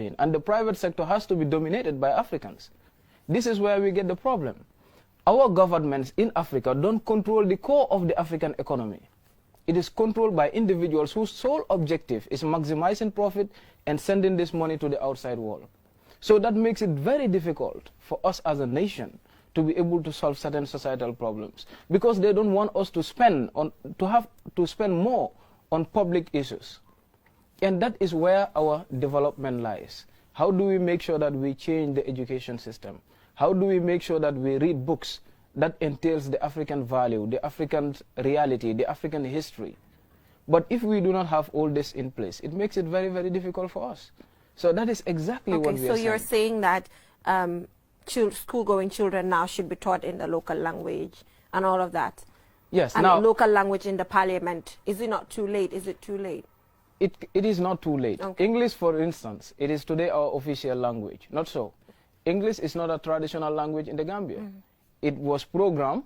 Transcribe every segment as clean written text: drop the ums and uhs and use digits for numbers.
And the private sector has to be dominated by Africans. This is where we get the problem. Our governments in Africa don't control the core of the African economy. It is controlled by individuals whose sole objective is maximizing profit and sending this money to the outside world. So that makes it very difficult for us as a nation to be able to solve certain societal problems, because they don't want us to spend more on public issues. And that is where our development lies. How do we make sure that we change the education system? How do we make sure that we read books that entails the African value, the African reality, the African history? But if we do not have all this in place, it makes it very, very difficult for us. So that is exactly what we are saying. So you're saying that school-going children now should be taught in the local language and all of that? Yes. And now, local language in the parliament. Is it not too late? Is it too late? It is not too late. Okay. English, for instance, it is today our official language. Not so. English is not a traditional language in the Gambia. It was programmed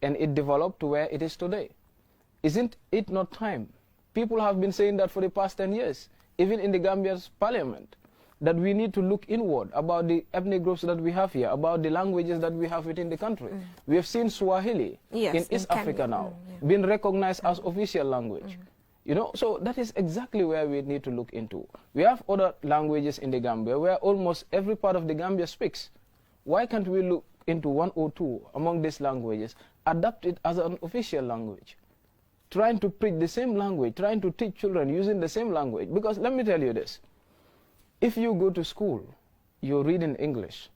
and it developed to where it is today. Isn't it not time? People have been saying that for the past 10 years, even in the Gambia's parliament, that we need to look inward about the ethnic groups that we have here, about the languages that we have within the country. We have seen Swahili in East Africa now being recognized as official language. You know, so that is exactly where we need to look into. We have other languages in the Gambia where almost every part of the Gambia speaks. Why can't we look into one or two among these languages, adapt it as an official language? Trying to preach the same language, trying to teach children using the same language. Because let me tell you this. If you go to school, you're reading English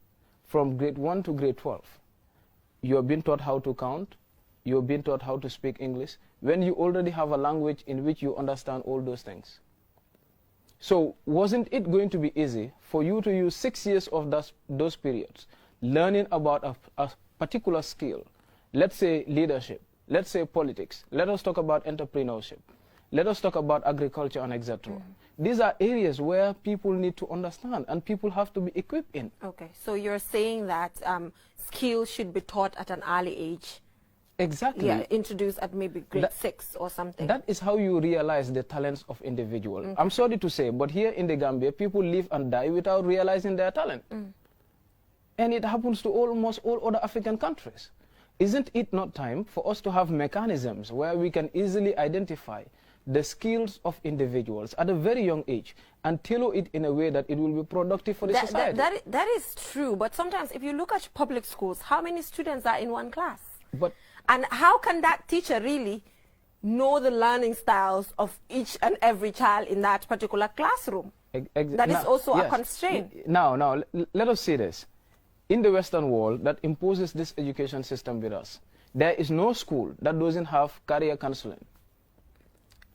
from grade 1 to grade 12. You're being taught how to count. You're being taught how to speak English when you already have a language in which you understand all those things. So wasn't it going to be easy for you to use 6 years of those periods learning about a particular skill, let's say leadership, let's say politics, let us talk about entrepreneurship, let us talk about agriculture and etc. These are areas where people need to understand and people have to be equipped in. Okay, so you're saying that skills should be taught at an early age. Exactly. Yeah, introduced at maybe grade 6 or something. That is how you realize the talents of individuals. I'm sorry to say, but here in the Gambia, people live and die without realizing their talent. And it happens to almost all other African countries. Isn't it not time for us to have mechanisms where we can easily identify the skills of individuals at a very young age and tailor it in a way that it will be productive for the society? That is true, but sometimes if you look at public schools, how many students are in one class? And how can that teacher really know the learning styles of each and every child in that particular classroom? That is also a constraint. Now, let us see this. In the Western world that imposes this education system with us, there is no school that doesn't have career counseling.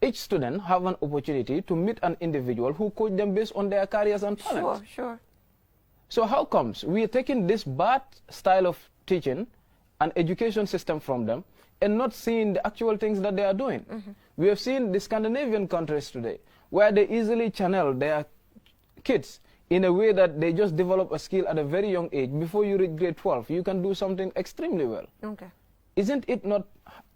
Each student have an opportunity to meet an individual who coach them based on their careers and talents. Sure. So how comes we are taking this bad style of teaching an education system from them and not seeing the actual things that they are doing? We have seen the Scandinavian countries today where they easily channel their kids in a way that they just develop a skill at a very young age. Before you reach grade 12, you can do something extremely well. Okay. Isn't it not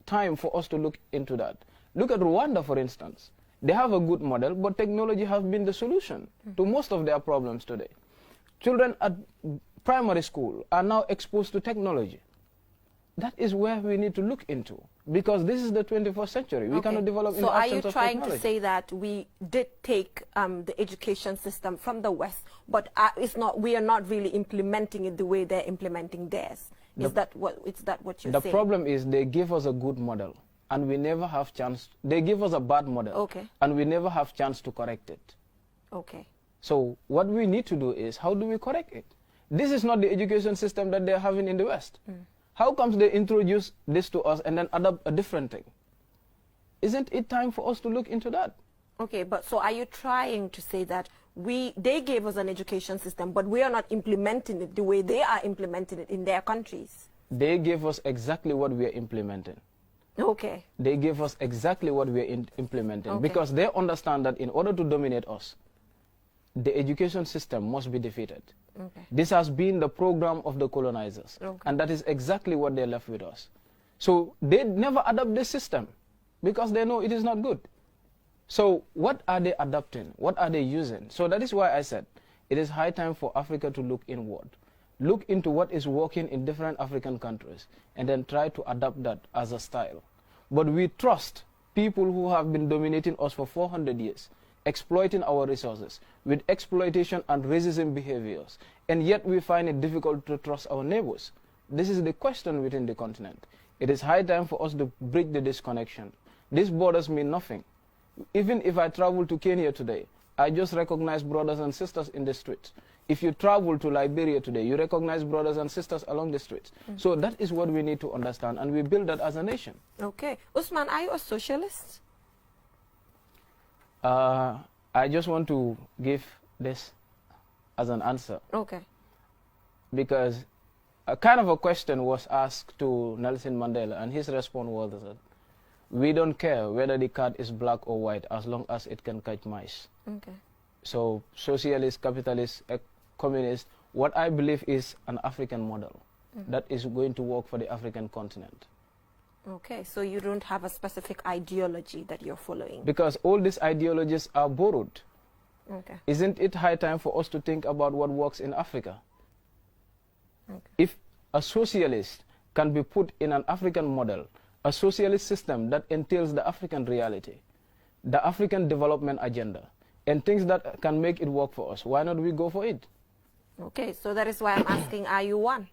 time for us to look into that? Look at Rwanda, for instance. They have a good model, but technology has been the solution to most of their problems today. Children at primary school are now exposed to technology. That is where we need to look into, because this is the 21st century. We cannot develop in the absence of technology. So are you trying to say that we did take the education system from the West, but we are not really implementing it the way they're implementing theirs? Is that what you're saying? The problem is they give us a good model, and we never have chance. They give us a bad model, and we never have chance to correct it. Okay. So what we need to do is, how do we correct it? This is not the education system that they're having in the West. How comes they introduce this to us and then adopt a different thing? Isn't it time for us to look into that? Okay, but so are you trying to say that they gave us an education system, but we are not implementing it the way they are implementing it in their countries? They gave us exactly what we are implementing. Okay. They gave us exactly what we are implementing, because they understand that in order to dominate us, the education system must be defeated. This has been the program of the colonizers, and that is exactly what they left with us. So they never adopt this system because they know it is not good. So what are they adopting? What are they using? So that is why I said it is high time for Africa to look inward. Look into what is working in different African countries and then try to adapt that as a style. But we trust people who have been dominating us for 400 years, exploiting our resources with exploitation and racism behaviors, and yet we find it difficult to trust our neighbors. This is the question within the continent. It is high time for us to bridge the disconnection. These borders mean nothing. Even if I travel to Kenya today, I just recognize brothers and sisters in the streets. If you travel to Liberia today, you recognize brothers and sisters along the streets. So that is what we need to understand, and we build that as a nation. Okay. Usman, are you a socialist? I just want to give this as an answer. Okay. Because a kind of a question was asked to Nelson Mandela, and his response was that we don't care whether the cat is black or white as long as it can catch mice. Okay. So socialist, capitalist, communist, what I believe is an African model that is going to work for the African continent. Okay, so you don't have a specific ideology that you're following? Because all these ideologies are borrowed. Okay. Isn't it high time for us to think about what works in Africa? Okay. If a socialist can be put in an African model, a socialist system that entails the African reality, the African development agenda, and things that can make it work for us, why not we go for it? Okay, so that is why I'm asking, are you one?